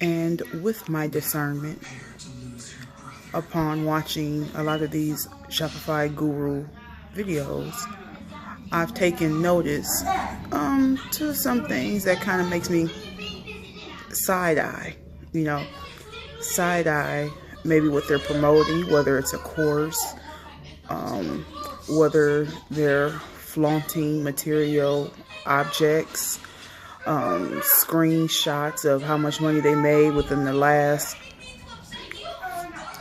And with my discernment, upon watching a lot of these Shopify guru videos, I've taken notice to some things that kind of makes me side-eye, side-eye maybe what they're promoting, whether it's a course, whether they're flaunting material objects, screenshots of how much money they made within the last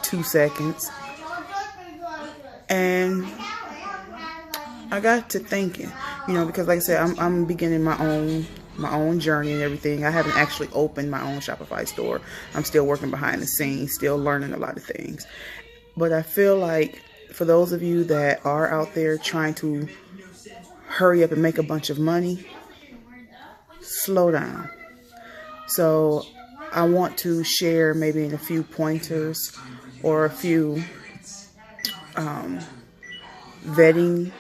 2 seconds. And I got to thinking, because like I said, I'm beginning my own journey and everything. I haven't actually opened my own Shopify store. I'm still working behind the scenes, still learning a lot of things. But I feel like for those of you that are out there trying to hurry up and make a bunch of money, slow down. So I want to share maybe in a few pointers or a few vetting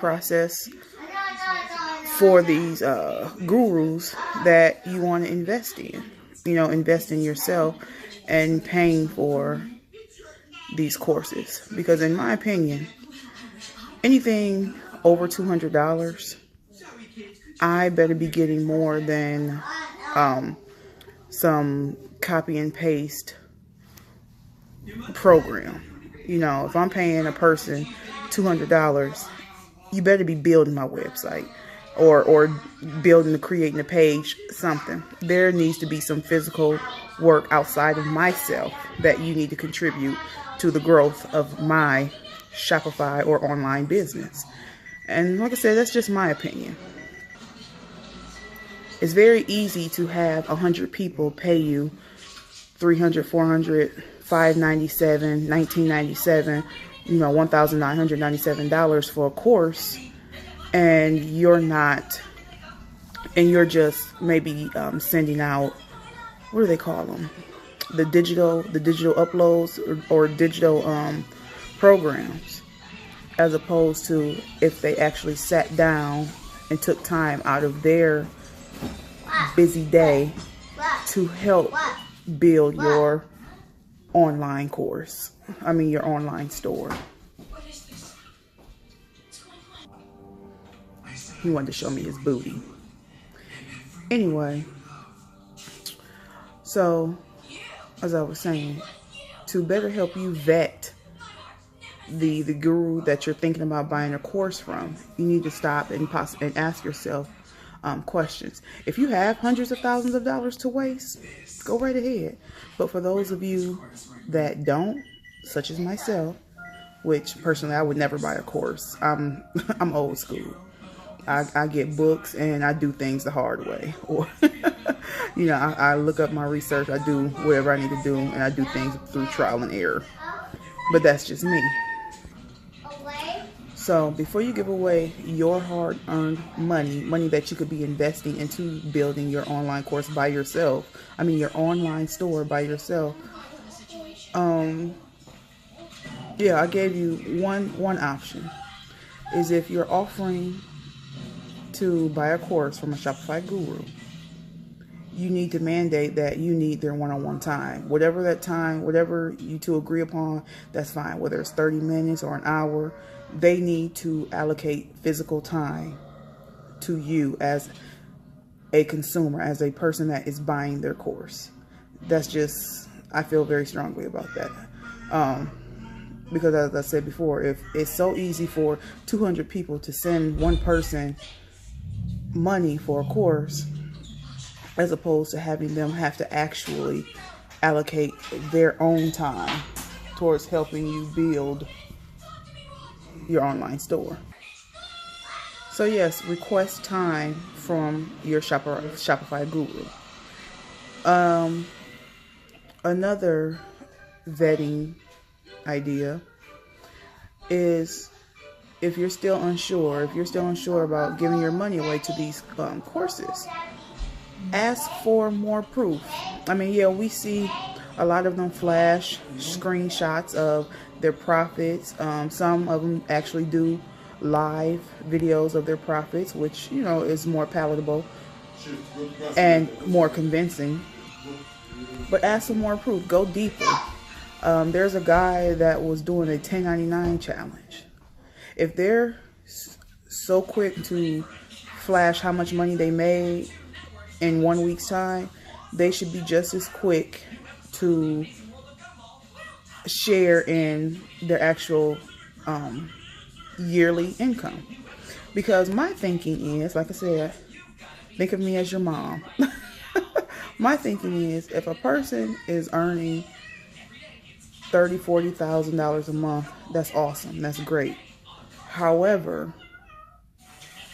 process for these gurus that you want to invest in. Invest in yourself and paying for these courses. Because in my opinion, anything over $200, I better be getting more than some copy and paste program. If I'm paying a person $200, you better be building my website or creating a page, something. There needs to be some physical work outside of myself that you need to contribute to the growth of my Shopify or online business. And like I said, that's just my opinion. It's very easy to have 100 people pay you $300, $400, $597, $1997, $1,997 for a course, and you're just maybe sending out, what do they call them? The digital uploads or digital programs, as opposed to if they actually sat down and took time out of their busy day to help build your online course. Your online store. He wanted to show me his booty. Anyway, so as I was saying, to better help you vet the guru that you're thinking about buying a course from, you need to stop and ask yourself questions. If you have hundreds of thousands of dollars to waste, go right ahead. But for those of you that don't, such as myself, which personally I would never buy a course. I'm old school. I get books and I do things the hard way. Or I look up my research, I do whatever I need to do, and I do things through trial and error. But that's just me. So before you give away your hard-earned money that you could be investing into building your online course by yourself, your online store by yourself, I gave you one option. Is if you're offering to buy a course from a Shopify guru, you need to mandate that you need their one-on-one time. Whatever that time, whatever you two agree upon, that's fine. Whether it's 30 minutes or an hour, they need to allocate physical time to you as a consumer, as a person that is buying their course. That's just, I feel very strongly about that. Because as I said before, if it's so easy for 200 people to send one person money for a course, as opposed to having them have to actually allocate their own time towards helping you build your online store. So yes, request time from your Shopify guru. Another vetting idea is if you're still unsure about giving your money away to these courses, ask for more proof. We see a lot of them flash screenshots of their profits. Some of them actually do live videos of their profits, which, is more palatable and more convincing. but ask for more proof. Go deeper. There's a guy that was doing a 1099 challenge. If they're so quick to flash how much money they made in 1 week's time, they should be just as quick to share in their actual yearly income. Because my thinking is, like I said, think of me as your mom. My thinking is, if a person is earning $30,000, $40,000 a month, that's awesome. That's great. However,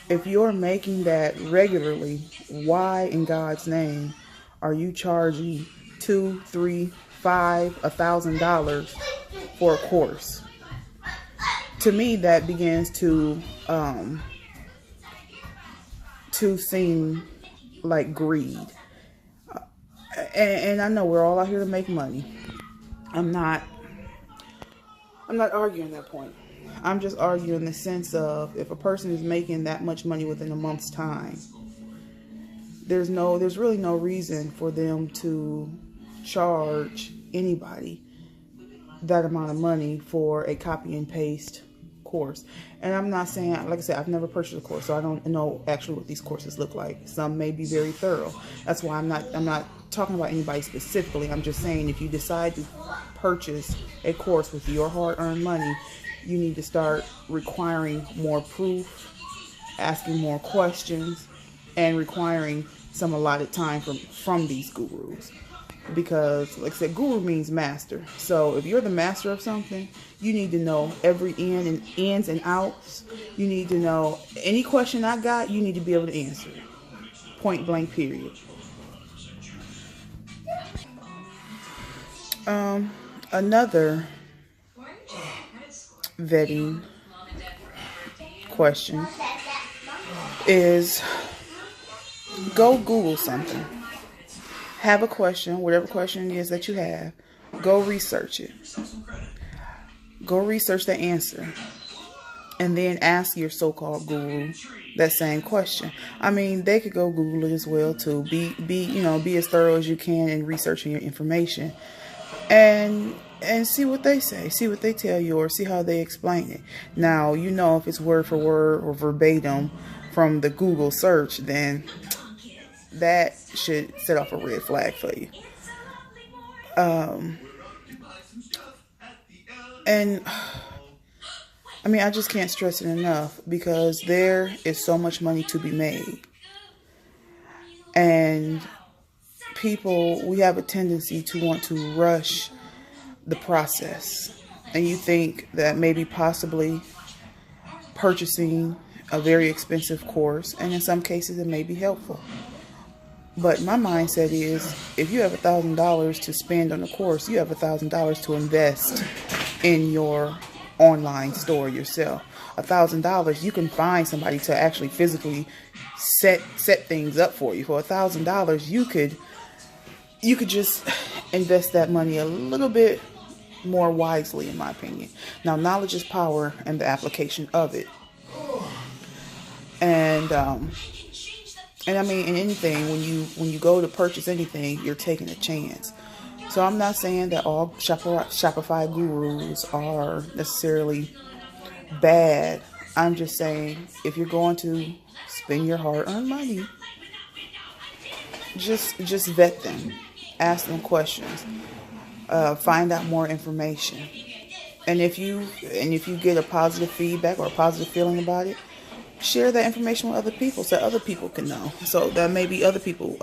if you're making that regularly, why in God's name are you charging $2,000, $3,000, $5,000, $1,000 for a course? To me, that begins to seem like greed. And I know we're all out here to make money. I'm not arguing that point. I'm just arguing the sense of, if a person is making that much money within a month's time, there's really no reason for them to charge anybody that amount of money for a copy and paste course. And I'm not saying, like I said, I've never purchased a course, so I don't know actually what these courses look like. Some may be very thorough. That's why I'm not talking about anybody specifically. I'm just saying, if you decide to purchase a course with your hard-earned money, you need to start requiring more proof, asking more questions, and requiring some allotted time from these gurus. Because, like I said, guru means master. So if you're the master of something, you need to know every ins and outs. You need to know any question I got, you need to be able to answer it. Point blank, period. Another vetting question is, go Google something. Have a question, whatever question it is that you have, go research it. Go research the answer. And then ask your so-called guru that same question. I mean, they could go Google it as well too. Be as thorough as you can in researching your information. And see what they say. See what they tell you, or see how they explain it. Now, if it's word for word or verbatim from the Google search, then that should set off a red flag for you. And I mean, I just can't stress it enough, because there is so much money to be made. And people, we have a tendency to want to rush the process. And you think that maybe possibly purchasing a very expensive course, and in some cases it may be helpful. But my mindset is, if you have $1,000 to spend on a course, you have $1,000 to invest in your online store yourself. $1,000, you can find somebody to actually physically set things up for you. For $1,000, you could just invest that money a little bit more wisely, in my opinion. Now, knowledge is power, and the application of it. And I mean, in anything, when you go to purchase anything, you're taking a chance. So I'm not saying that all Shopify gurus are necessarily bad. I'm just saying, if you're going to spend your hard-earned money, just vet them, ask them questions, find out more information, and if you get a positive feedback or a positive feeling about it, share that information with other people so other people can know. So that maybe other people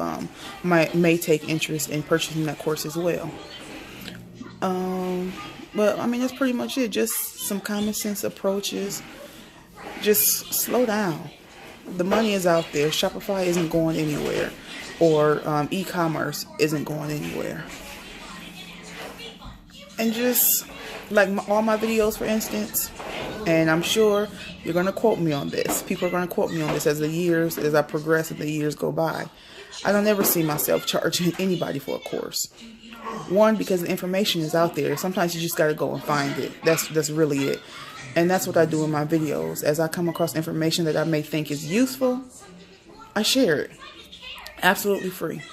may take interest in purchasing that course as well. But I mean, that's pretty much it. Just some common sense approaches. Just slow down. The money is out there. Shopify isn't going anywhere, or e-commerce isn't going anywhere. And just like all my videos, for instance, and I'm sure you're going to quote me on this. People are going to quote me on this as I progress and the years go by. I don't ever see myself charging anybody for a course. One, because the information is out there. Sometimes you just got to go and find it. That's really it. And that's what I do in my videos. As I come across information that I may think is useful, I share it. Absolutely free.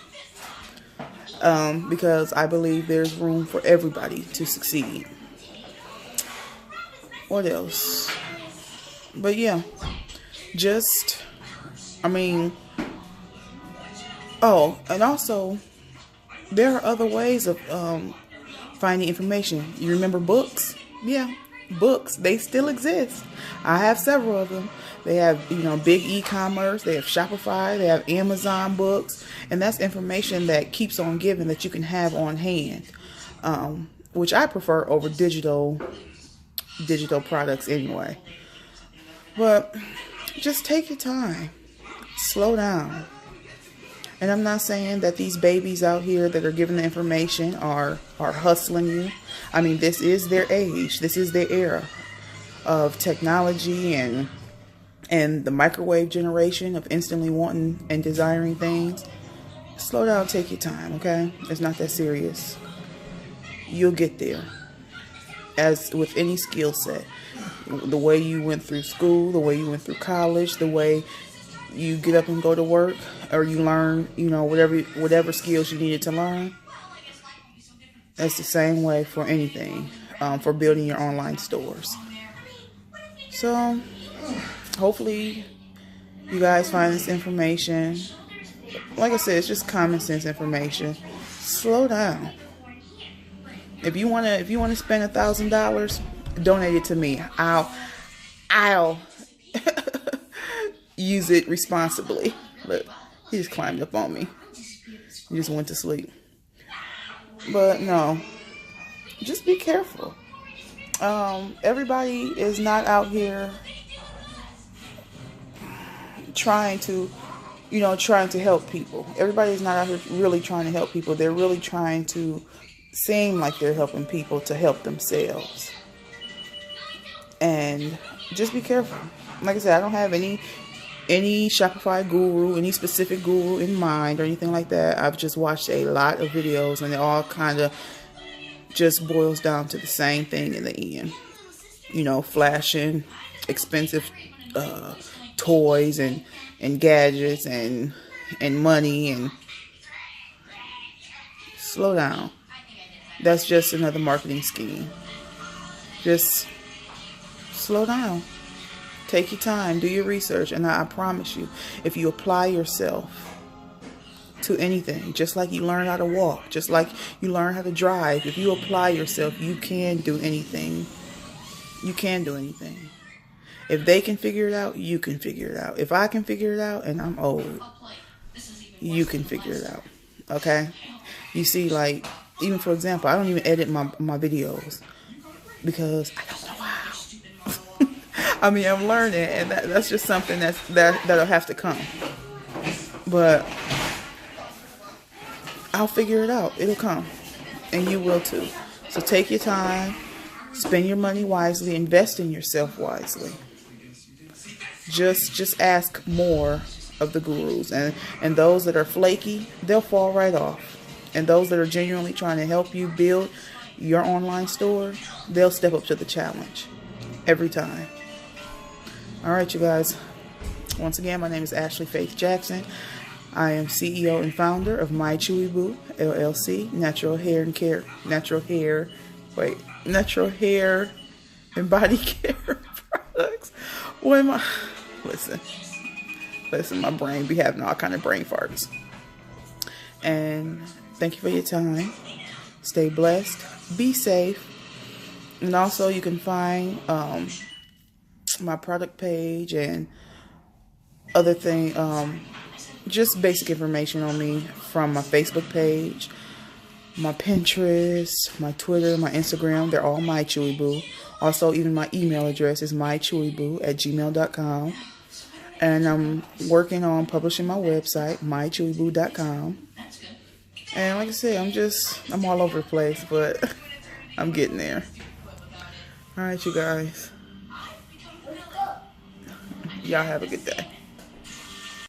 because I believe there's room for everybody to succeed. What else? But yeah, oh, and also there are other ways of finding information. You remember books? Yeah, books, they still exist. I have several of them. They have, big e-commerce. They have Shopify. They have Amazon books. And that's information that keeps on giving that you can have on hand, which I prefer over digital products anyway. But just take your time. Slow down. And I'm not saying that these babies out here that are giving the information are hustling you. I mean, this is their age. This is their era of technology and the microwave generation of instantly wanting and desiring things. Slow down, take your time, okay? It's not that serious. You'll get there. As with any skill set, the way you went through school, the way you went through college, the way you get up and go to work, or you learn, whatever skills you needed to learn. That's the same way for anything, for building your online stores. So, hopefully, you guys find this information. Like I said, it's just common sense information. Slow down. If you wanna spend $1,000, donate it to me. I'll use it responsibly. Look, he just climbed up on me. He just went to sleep. But no, just be careful. Everybody is not out here trying to help people. Everybody is not out here really trying to help people. They're really trying to seem like they're helping people to help themselves. And just be careful. Like I said, I don't have any Shopify guru, any specific guru in mind or anything like that. I've just watched a lot of videos, and it all kind of just boils down to the same thing in the end. Flashing expensive toys and gadgets and money. And slow down. That's just another marketing scheme. Just slow down. Take your time, do your research, and I promise you, if you apply yourself to anything, just like you learn how to walk, just like you learn how to drive, if you apply yourself, you can do anything. You can do anything. If they can figure it out, you can figure it out. If I can figure it out, and I'm old, you can figure it out. Okay? You see, like, even for example, I don't even edit my videos because I don't know how. I mean, I'm learning, and that's just something that'll have to come. But I'll figure it out. It'll come, and you will too. So take your time, spend your money wisely, invest in yourself wisely. Just ask more of the gurus, and those that are flaky, they'll fall right off. And those that are genuinely trying to help you build your online store, they'll step up to the challenge every time. All right, you guys. Once again, my name is Ashley Faith Jackson. I am CEO and founder of My Chewy Boo LLC, natural hair and body care products. What am I? Listen, my brain be having all kind of brain farts. And thank you for your time. Stay blessed. Be safe. And also you can find my product page and other thing, just basic information on me from my Facebook page, my Pinterest, my Twitter, my Instagram. They're all My Chewy Boo. Also, even my email address is mychewyboo@gmail.com. And I'm working on publishing my website, mychewyboo.com. And like I said, I'm all over the place, but I'm getting there. All right, you guys. Y'all have a good day.